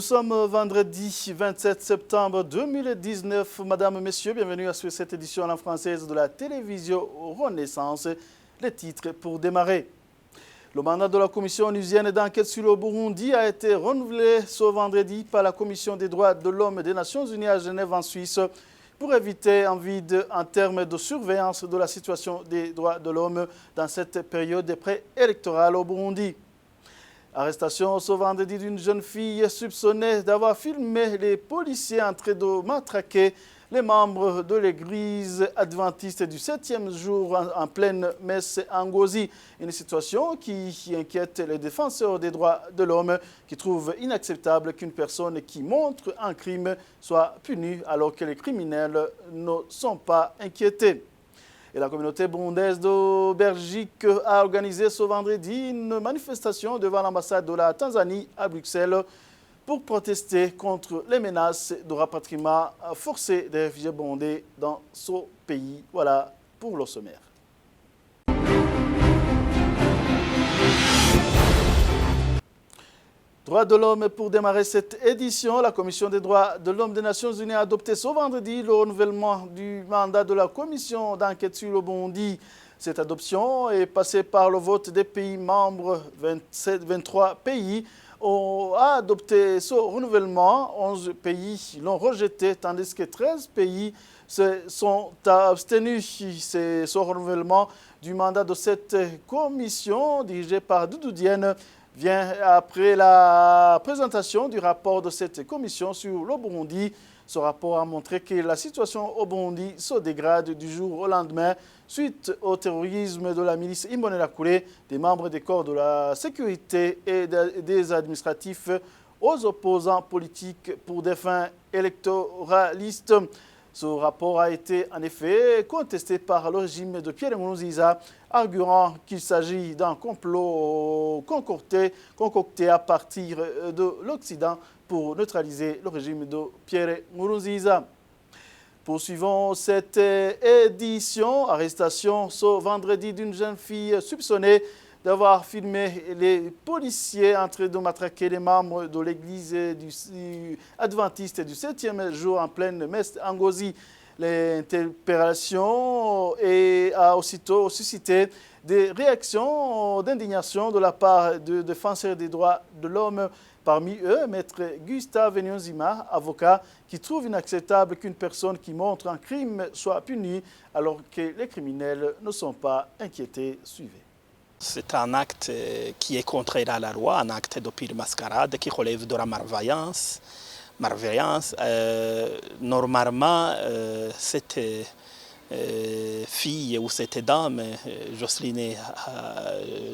sommes vendredi 27 septembre 2019. Madame, Messieurs, bienvenue à cette édition en langue française de la télévision Renaissance. Les titres pour démarrer. Le mandat de la commission onusienne d'enquête sur le Burundi a été renouvelé ce vendredi par la Commission des droits de l'homme des Nations Unies à Genève en Suisse pour éviter un vide en termes de surveillance de la situation des droits de l'homme dans cette période préélectorale au Burundi. Arrestation ce vendredi d'une jeune fille soupçonnée d'avoir filmé les policiers en train de matraquer les membres de l'église adventiste du 7e jour en pleine messe en Ngozi. Une situation qui inquiète les défenseurs des droits de l'homme qui trouvent inacceptable qu'une personne qui montre un crime soit punie alors que les criminels ne sont pas inquiétés. Et la communauté burundaise de Belgique a organisé ce vendredi une manifestation devant l'ambassade de la Tanzanie à Bruxelles pour protester contre les menaces de rapatriement forcé des réfugiés burundais dans ce pays. Voilà pour le sommaire. Droits de l'homme, pour démarrer cette édition, la Commission des droits de l'homme des Nations Unies a adopté ce vendredi le renouvellement du mandat de la commission d'enquête sur le Burundi. Cette adoption est passée par le vote des pays membres. 23 pays ont adopté ce renouvellement. 11 pays l'ont rejeté, tandis que 13 pays se sont abstenus. C'est ce renouvellement du mandat de cette commission dirigée par Doudou Diène vient après la présentation du rapport de cette commission sur le Burundi. Ce rapport a montré que la situation au Burundi se dégrade du jour au lendemain suite au terrorisme de la milice Imbonerakure, des membres des corps de la sécurité et des administratifs aux opposants politiques pour des fins électoralistes. Ce rapport a été en effet contesté par le régime de Pierre Nkurunziza, arguant qu'il s'agit d'un complot concocté à partir de l'Occident pour neutraliser le régime de Pierre Nkurunziza. Poursuivons cette édition. Arrestation ce vendredi d'une jeune fille soupçonnée d'avoir filmé les policiers en train de matraquer les membres de l'église adventiste du 7e jour en pleine messe en Ngozi. L'interpellation a aussitôt suscité des réactions d'indignation de la part de défenseurs des droits de l'homme. Parmi eux, maître Gustave Nyonzima, avocat, qui trouve inacceptable qu'une personne qui montre un crime soit punie alors que les criminels ne sont pas inquiétés. Suivez. C'est un acte qui est contraire à la loi, un acte de pure mascarade qui relève de la malveillance. Normalement, cette fille ou cette dame, Jocelyne,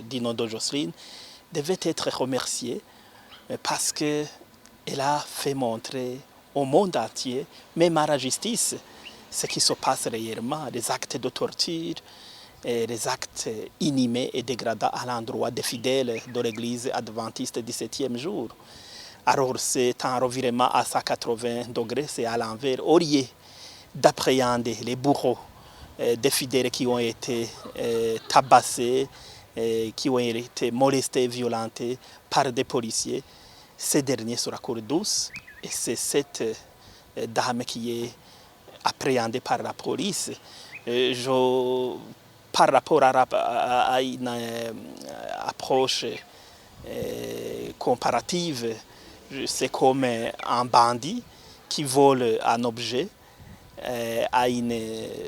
du nom de Jocelyne, devait être remerciée parce qu'elle a fait montrer au monde entier, même à la justice, ce qui se passe réellement, des actes de torture, et les actes inhumains et dégradants à l'endroit des fidèles de l'église adventiste du 7e jour. Alors c'est un revirement à 180 degrés, c'est à l'envers. Au lieu d'appréhender les bourreaux des fidèles qui ont été tabassés, qui ont été molestés, violentés par des policiers, ces derniers sur la cour douce. Et c'est cette dame qui est appréhendée par la police. Par rapport à une approche comparative, c'est comme un bandit qui vole un objet à une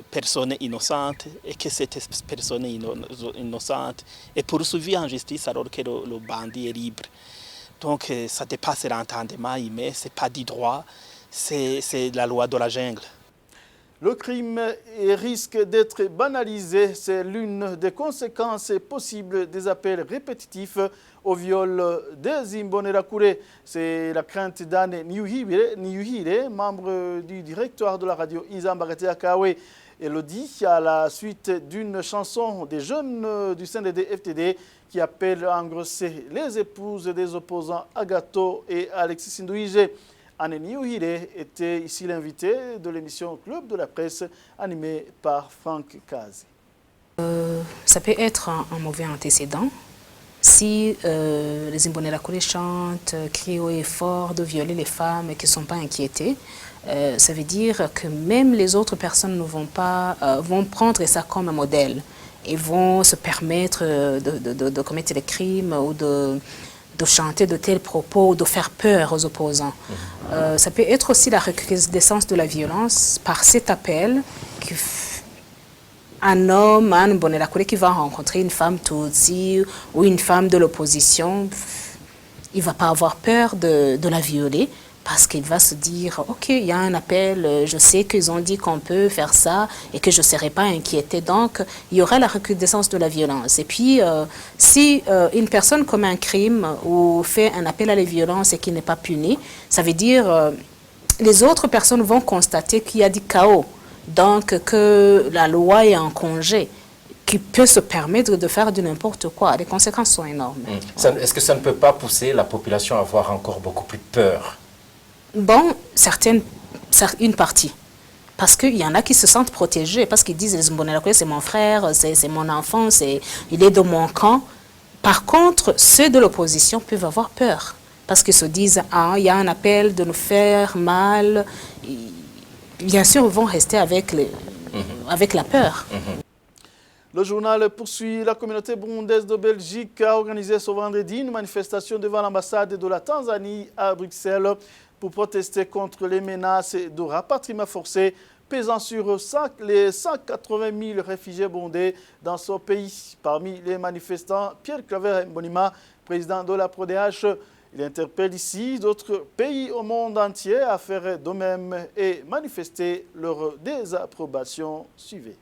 personne innocente et que cette personne innocente est poursuivie en justice alors que le bandit est libre. Donc ça dépasse l'entendement humain, ce n'est pas du droit, c'est la loi de la jungle. Le crime risque d'être banalisé. C'est l'une des conséquences possibles des appels répétitifs au viol des Imbonerakure. C'est la crainte d'Anne Niyuhire, membre du directoire de la radio Inzambagate Akawe. Elle le dit à la suite d'une chanson des jeunes du CNDD-FTD qui appelle à engrosser les épouses des opposants Agato et Alexis Sinduije. Anne Niyuhire était ici l'invité de l'émission Club de la presse animée par Franck Kazi. Ça peut être un mauvais antécédent Si les Imbonerakure chantent, crient haut et fort de violer les femmes qui ne sont pas inquiétées, ça veut dire que même les autres personnes ne vont pas vont prendre ça comme un modèle et vont se permettre de commettre des crimes ou de chanter de tels propos, de faire peur aux opposants. Ça peut être aussi la recrudescence de la violence par cet appel un homme, un Imbonerakure qui va rencontrer une femme Tutsi ou une femme de l'opposition, il ne va pas avoir peur de la violer parce qu'il va se dire, ok, il y a un appel, je sais qu'ils ont dit qu'on peut faire ça et que je ne serai pas inquiétée. Donc, il y aura la recrudescence de la violence. Et puis, si une personne commet un crime ou fait un appel à la violence et qui n'est pas puni, ça veut dire les autres personnes vont constater qu'il y a du chaos. Donc, que la loi est en congé, qui peut se permettre de faire de n'importe quoi. Les conséquences sont énormes. Est-ce que ça ne peut pas pousser la population à avoir encore beaucoup plus peur? Bon, une partie. Parce qu'il y en a qui se sentent protégés, parce qu'ils disent, les Imbonerakure, c'est mon frère, c'est mon enfant, il est de mon camp. Par contre, ceux de l'opposition peuvent avoir peur, parce qu'ils se disent, ah, il y a un appel de nous faire mal. Bien sûr, ils vont rester avec la peur. Le journal poursuit. La communauté burundaise de Belgique a organisé ce vendredi une manifestation devant l'ambassade de la Tanzanie à Bruxelles pour protester contre les menaces de rapatriement forcé pesant sur les 180 000 réfugiés burundais dans ce pays. Parmi les manifestants, Pierre Claver Mbonima, président de la PRODH, il interpelle ici d'autres pays au monde entier à faire de même et manifester leur désapprobation. Suivez.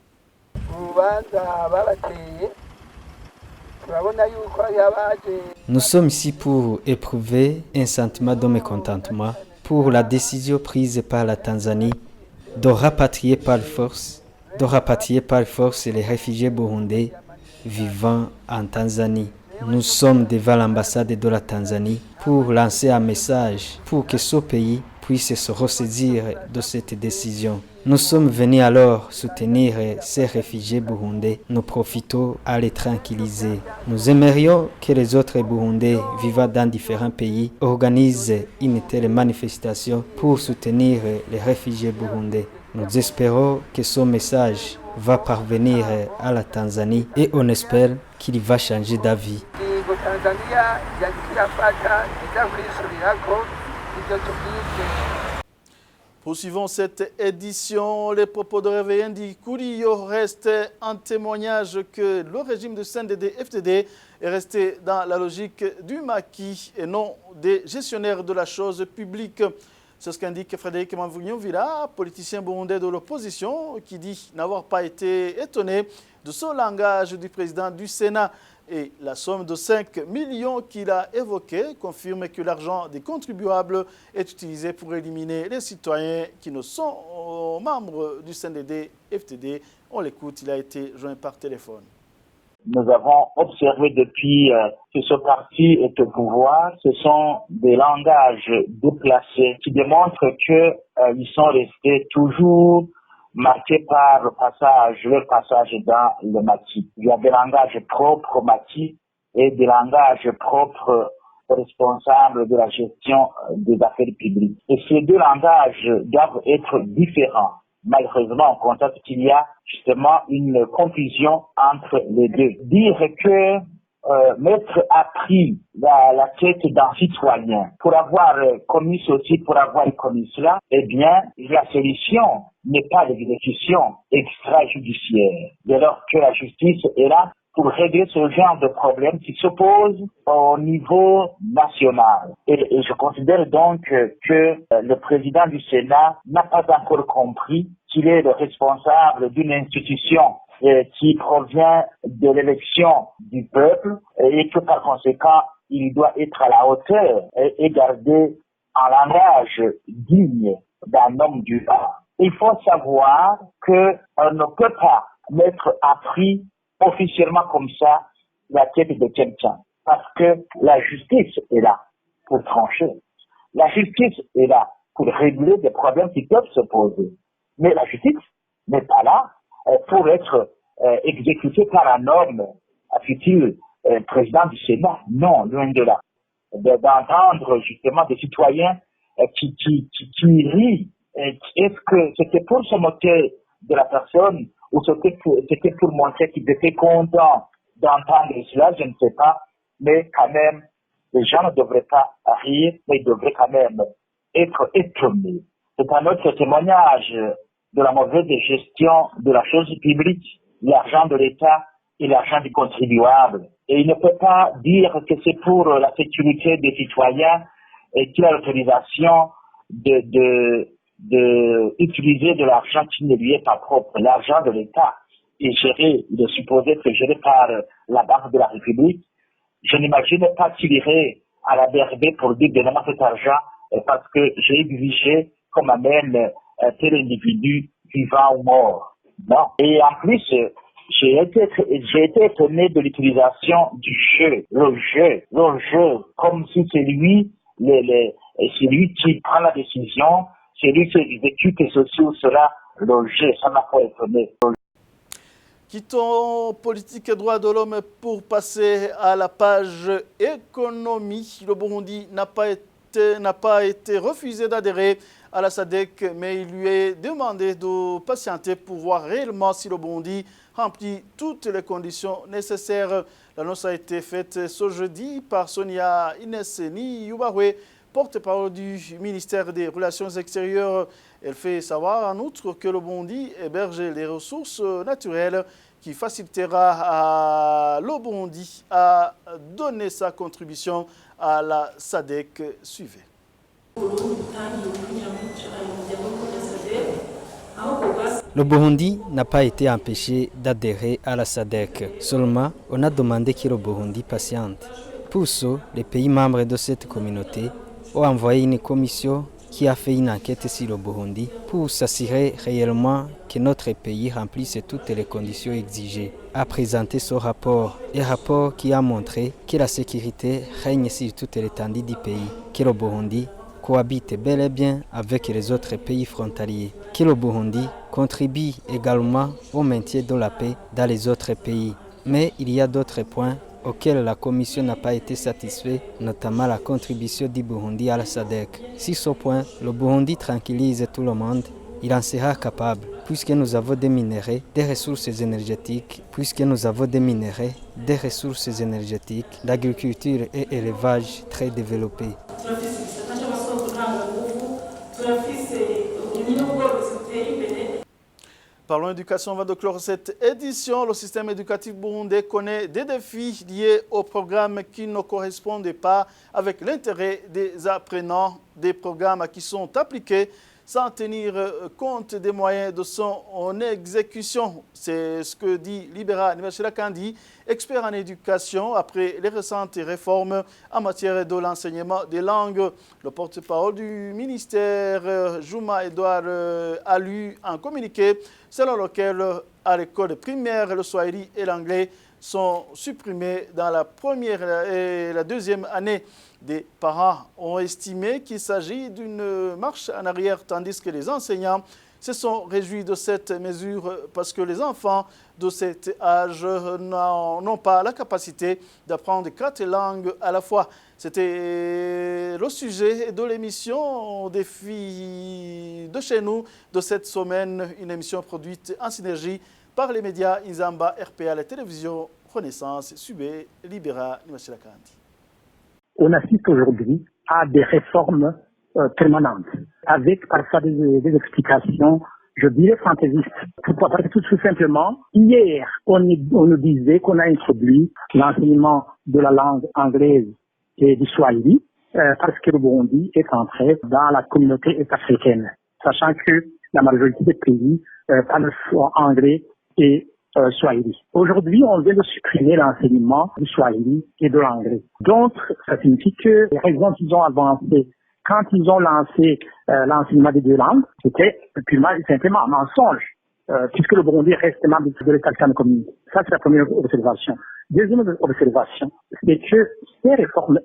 Nous sommes ici pour éprouver un sentiment de mécontentement pour la décision prise par la Tanzanie de rapatrier par force les réfugiés burundais vivant en Tanzanie. Nous sommes devant l'ambassade de la Tanzanie pour lancer un message pour que ce pays puisse se ressaisir de cette décision. Nous sommes venus alors soutenir ces réfugiés burundais. Nous profitons à les tranquilliser. Nous aimerions que les autres Burundais vivant dans différents pays organisent une telle manifestation pour soutenir les réfugiés burundais. Nous espérons que ce message va parvenir à la Tanzanie et on espère qu'il va changer d'avis. Poursuivons cette édition. Les propos de Réveillon d'Ikurio restent un témoignage que le régime de CNDD-FDD est resté dans la logique du maquis et non des gestionnaires de la chose publique. C'est ce qu'indique Frédéric Mamvugnon-Villa, politicien burundais de l'opposition, qui dit n'avoir pas été étonné de ce langage du président du Sénat. Et la somme de 5 millions qu'il a évoquée confirme que l'argent des contribuables est utilisé pour éliminer les citoyens qui ne sont membres du CNDD-FDD. On l'écoute, il a été joint par téléphone. Nous avons observé depuis que ce parti est au pouvoir, ce sont des langages déplacés qui démontrent qu'ils sont restés toujours marqués par le passage dans le maquis. Il y a des langages propres au maquis et des langages propres aux responsables de la gestion des affaires publiques. Et ces deux langages doivent être différents. Malheureusement, on constate qu'il y a justement une confusion entre les deux. Dire que mettre à prix la tête d'un citoyen pour avoir commis ceci, pour avoir commis cela, eh bien, la solution n'est pas l'exécution extrajudiciaire. Dès lors que la justice est là pour régler ce genre de problème qui se pose au niveau national. Et je considère donc que le président du Sénat n'a pas encore compris qu'il est le responsable d'une institution qui provient de l'élection du peuple et que par conséquent, il doit être à la hauteur et garder un langage digne d'un homme du temps. Il faut savoir qu'on ne peut pas mettre à prix officiellement comme ça la tête de quelqu'un parce que la justice est là pour trancher. La justice est là pour régler des problèmes qui peuvent se poser. Mais la justice n'est pas là pour être exécutée par un homme, fut-il président du Sénat. Non, loin de là. D'entendre justement des citoyens qui rient. Est-ce que c'était pour se moquer de la personne ou c'était pour montrer qu'ils étaient contents d'entendre cela, je ne sais pas. Mais quand même, les gens ne devraient pas rire, mais ils devraient quand même être étonnés. C'est un autre témoignage de la mauvaise gestion de la chose publique, l'argent de l'État et l'argent du contribuable. Et il ne peut pas dire que c'est pour la sécurité des citoyens et qu'il a l'autorisation d'utiliser de l'argent qui ne lui est pas propre. L'argent de l'État est géré, il est supposé être géré par la Banque de la République. Je n'imagine pas qu'il irait à la BRB pour dire donnez-moi cet argent parce que j'ai exigé qu'on m'amène tel individu vivant ou mort. Non. Et en plus, j'ai été étonné de l'utilisation du jeu, le jeu, comme si c'est lui qui prend la décision, c'est lui qui exécute ceci ou cela, le jeu, ça m'a pas étonné. Quittons politique et droits de l'homme pour passer à la page économie. Le Burundi n'a pas été refusé d'adhérer à la SADC, mais il lui est demandé de patienter pour voir réellement si le Burundi remplit toutes les conditions nécessaires. L'annonce a été faite ce jeudi par Sonia Ineseni Yubawe, porte-parole du ministère des Relations extérieures. Elle fait savoir en outre que le Burundi héberge les ressources naturelles qui facilitera le Burundi à donner sa contribution à la SADC. Suivez. Le Burundi n'a pas été empêché d'adhérer à la SADC. Seulement, on a demandé que le Burundi patiente. Pour ce, les pays membres de cette communauté ont envoyé une commission qui a fait une enquête sur le Burundi pour s'assurer réellement que notre pays remplisse toutes les conditions exigées. A présenté ce rapport, un rapport qui a montré que la sécurité règne sur toute l'étendue du pays, que le Burundi cohabite bel et bien avec les autres pays frontaliers, que le Burundi contribue également au maintien de la paix dans les autres pays. Mais il y a d'autres points auxquels la Commission n'a pas été satisfaite, notamment la contribution du Burundi à la SADC. Si ce point, le Burundi tranquillise tout le monde, il en sera capable, puisque nous avons des minerais, des ressources énergétiques, l'agriculture et l'élevage très développés. Parlons éducation, on va clore cette édition. Le système éducatif burundais connaît des défis liés aux programmes qui ne correspondent pas avec l'intérêt des apprenants, des programmes qui sont appliqués sans tenir compte des moyens de son exécution. C'est ce que dit Libera Nibachirakandi, expert en éducation, après les récentes réformes en matière de l'enseignement des langues. Le porte-parole du ministère, Juma Edouard, a lu un communiqué selon lequel à l'école primaire, le swahili et l'anglais sont supprimés dans la première et la deuxième année. Des parents ont estimé qu'il s'agit d'une marche en arrière, tandis que les enseignants se sont réjouis de cette mesure parce que les enfants de cet âge n'ont pas la capacité d'apprendre 4 langues à la fois. C'était le sujet de l'émission Défi de chez nous de cette semaine, une émission produite en synergie par les médias Inzamba, RPA, la télévision Renaissance, Subé, Libera, Nibachirakandi. On assiste aujourd'hui à des réformes permanentes, avec parfois des explications, je dirais, fantaisistes. Pourquoi? Parce que tout simplement, hier, on nous disait qu'on a introduit l'enseignement de la langue anglaise et du swahili, parce que le Burundi est entré dans la communauté est-africaine, sachant que la majorité des pays parlent anglais et swahili. Aujourd'hui, on vient de supprimer l'enseignement du swahili et de l'anglais. Donc, ça signifie que les raisons qu'ils ont avancées quand ils ont lancé l'enseignement des 2 langues, c'était purement simplement un mensonge, puisque le Burundi reste membre de l'État communiste. Ça, c'est la première observation. Deuxième observation, c'est que ces réformes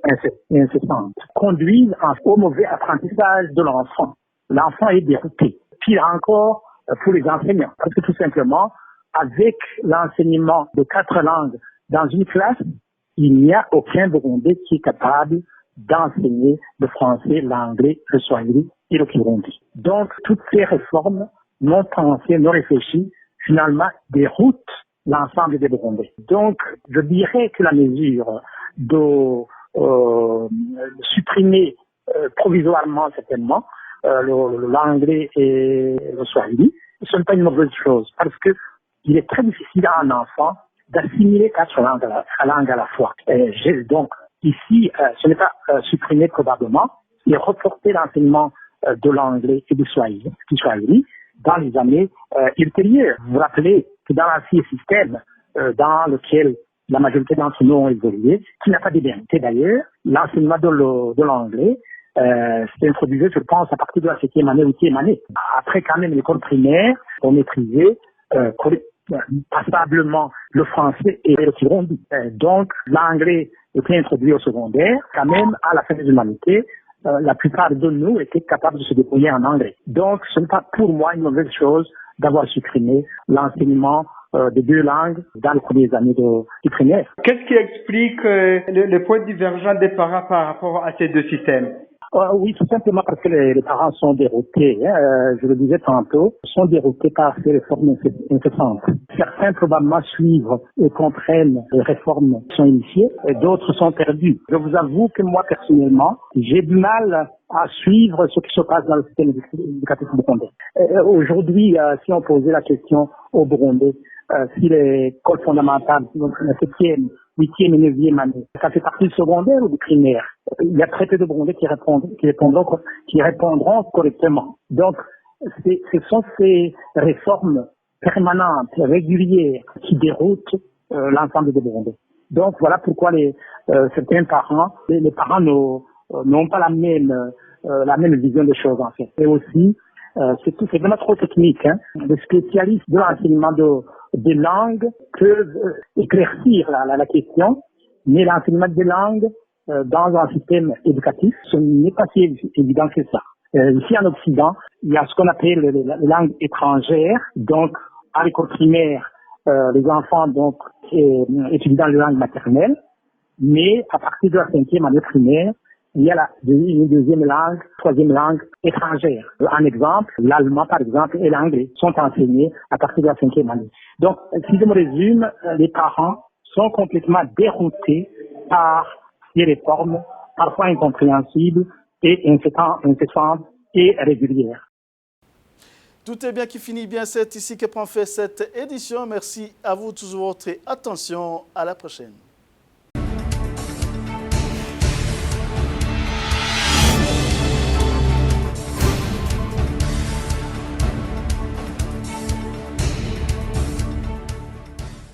incessantes conduisent au mauvais apprentissage de l'enfant. L'enfant est dérouté. Pire encore pour les enseignants, parce que tout simplement, avec l'enseignement de 4 langues dans une classe, il n'y a aucun Burundais qui est capable d'enseigner le français, l'anglais, le swahili et le kirundi. Donc, toutes ces réformes non pensées, non réfléchies, finalement, déroutent l'ensemble des Burundais. Donc, je dirais que la mesure de supprimer provisoirement, certainement, l'anglais et le swahili, ce n'est pas une mauvaise chose, parce que il est très difficile à un enfant d'assimiler 4 langues à la fois. Donc, ici, ce n'est pas supprimer probablement, mais reporter l'enseignement de l'anglais et du swahili dans les années ultérieures. Vous vous rappelez que dans l'ancien système dans lequel la majorité d'entre nous ont évolué, qui n'a pas d'identité d'ailleurs, l'enseignement de l'anglais s'est introduit, je pense, à partir de la 7e année, 8e année. Après, quand même, l'école primaire, on maîtrisait passablement le français et le kirundi. Donc, l'anglais était introduit au secondaire. Quand même, à la fin de l'humanité, la plupart de nous étaient capables de se débrouiller en anglais. Donc, ce n'est pas pour moi une mauvaise chose d'avoir supprimé l'enseignement de 2 langues dans les premières années du primaire. Qu'est-ce qui explique le point divergent des parents par rapport à ces deux systèmes? Oui, tout simplement parce que les parents sont déroutés, je le disais tantôt, sont déroutés par ces réformes incessantes. Certains probablement suivent et comprennent les réformes qui sont initiées, et d'autres sont perdus. Je vous avoue que moi, personnellement, j'ai du mal à suivre ce qui se passe dans le système éducatif burundais. Aujourd'hui, si on posait la question aux Burundais, si l'école fondamentale, donc la 7e, 8e et 9e année, ça fait partie du secondaire ou du primaire? Il y a très peu de Burundais qui répondront correctement. Donc, ce sont ces réformes permanentes, régulières, qui déroutent l'ensemble des Burundais. Donc, voilà pourquoi certains parents, les parents n'ont pas la même vision des choses, en fait. Et aussi, c'est vraiment trop technique, hein. Les spécialistes de l'enseignement des langues peuvent éclaircir la question, mais l'enseignement des langues dans un système éducatif, ce n'est pas si évident que ça. Ici en Occident, il y a ce qu'on appelle les langues étrangères. Donc, à l'école primaire, les enfants donc étudient les langues maternelles, mais à partir de la 5e année primaire, il y a une 2e langue, 3e langue étrangère. Un exemple, l'allemand par exemple et l'anglais sont enseignés à partir de la 5e année. Donc, si je me résume, les parents sont complètement déroutés par ces réformes, parfois incompréhensibles et incessantes et régulières. Tout est bien qui finit bien, c'est ici que prend fin cette édition. Merci à vous tous de votre attention. À la prochaine.